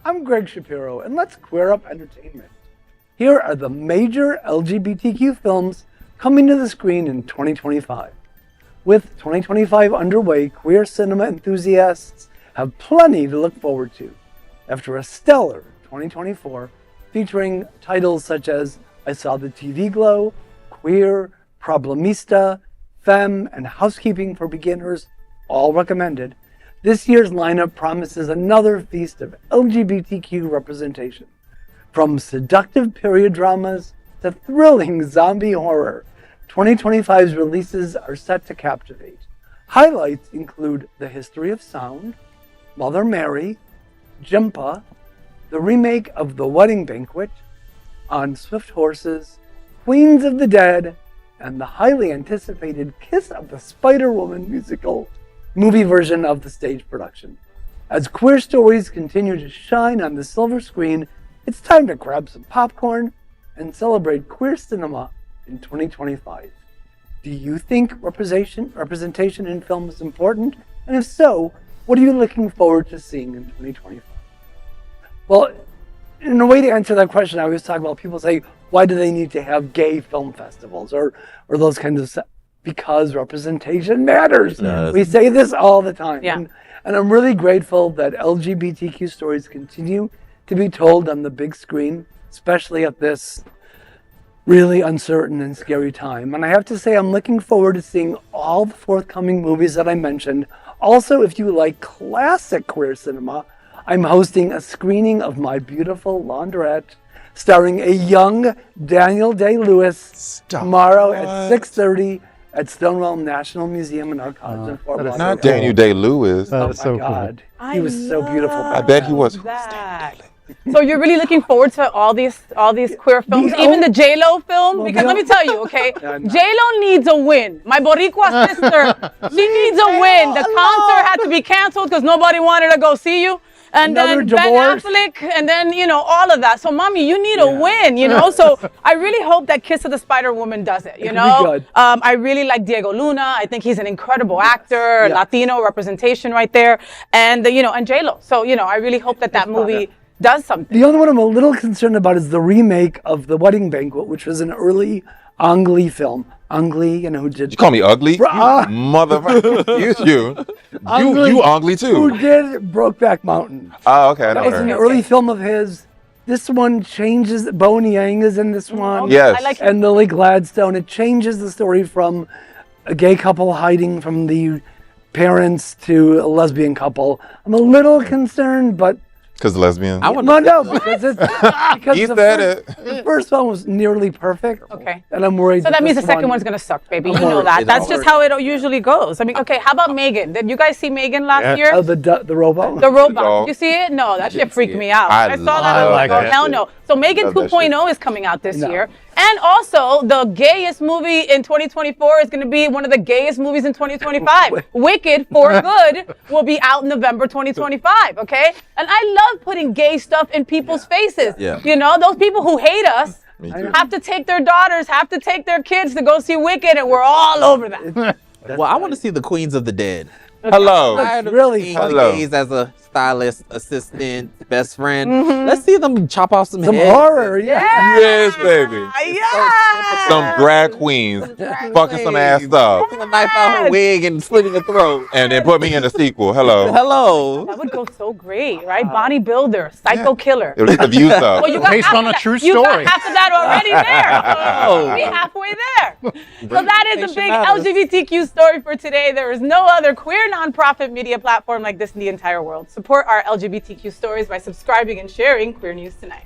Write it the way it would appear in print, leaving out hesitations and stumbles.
I'm Greg Shapiro, and let's queer up entertainment. Here are the major LGBTQ films coming to the screen in 2025. With 2025 underway, queer cinema enthusiasts have plenty to look forward to. After a stellar 2024 featuring titles such as I Saw the TV Glow, Queer, Problemista, Femme, and Housekeeping for Beginners, all recommended, this year's lineup promises another feast of LGBTQ representation. From seductive period dramas to thrilling zombie horror, 2025's releases are set to captivate. Highlights include The History of Sound, Mother Mary, Jimpa, the remake of The Wedding Banquet, On Swift Horses, Queens of the Dead, and the highly anticipated Kiss of the Spider-Woman musical movie version of the stage production. As queer stories continue to shine on the silver screen, it's time to grab some popcorn and celebrate queer cinema in 2025. Do you think representation in film is important? And if so, what are you looking forward to seeing in 2025? Well, in a way to answer that question, I always talk about people say, why do they need to have gay film festivals or those kinds of stuff? Because representation matters. Yes. We say this all the time. Yeah. And I'm really grateful that LGBTQ stories continue to be told on the big screen, especially at this really uncertain and scary time. And I have to say, I'm looking forward to seeing all the forthcoming movies that I mentioned. Also, if you like classic queer cinema, I'm hosting a screening of My Beautiful Laundrette, starring a young Daniel Day-Lewis tomorrow at 6:30 at Stonewall National Museum and Archives in Fort Lauderdale. Not Daniel Day-Lewis. Oh my God. Cool. He was so beautiful. I bet he was. So you're really looking forward to all these queer films, even the J-Lo film? Because let me tell you, okay, J-Lo needs a win. My Boricua sister, she needs a win. The concert had to be canceled because nobody wanted to go see you. And Another then divorce. Ben Affleck, and then, all of that. So, mommy, you need a win, So I really hope that Kiss of the Spider-Woman does it, It could be good. I really like Diego Luna. I think he's an incredible actor, Latino representation right there. And, and J-Lo. So, I really hope that movie does something. The only one I'm a little concerned about is the remake of The Wedding Banquet, which was an early Ang Lee film. Ang Lee, who did... You call me ugly? Motherfucker. You ugly too. Who did Brokeback Mountain. Oh, okay. I know That was her. an early film of his. This one changes... Boney Yang is in this one. Yes. I like And Lily Gladstone. It changes the story from a gay couple hiding from the parents to a lesbian couple. I'm a little concerned, but... Because lesbian. Because You the said it. The first one was nearly perfect. Okay. And I'm worried. So that means the second one one's going to suck, baby. You know that. That's just how it usually goes. I mean, okay, how about Megan? Did you guys see Megan last year? Oh, the robot. The robot. Did you see it? No, that shit freaked me out. I saw that. I was like, oh, hell no. So Megan 2.0 is coming out this year. And also, the gayest movie in 2024 is going to be one of the gayest movies in 2025. Wicked for Good will be out in November 2025, okay? And I love putting gay stuff in people's faces. Yeah. Those people who hate us have to take their daughters, have to take their kids to go see Wicked, and we're all over that. Well, I want to see the Queens of the Dead. Hello. That's really Seeing Hello. the gays as a stylist, assistant, best friend. Let's see them chop off some some heads. horror. Yeah. Yes, baby. Yeah. Some drag queens fucking some ass up. Pulling a knife out her wig and slitting her throat. And then put me in the sequel. Hello. Hello. That would go so great, right? Bonnie Builder, Psycho Killer. It'll get the views up. Well, you got Based half on of a that- true You got story. half of that already there. Oh. We halfway there. So that is a big Representation LGBTQ story for today. There is no other queer nonprofit media platform like this in the entire world. Support our LGBTQ stories by subscribing and sharing Queer News Tonight.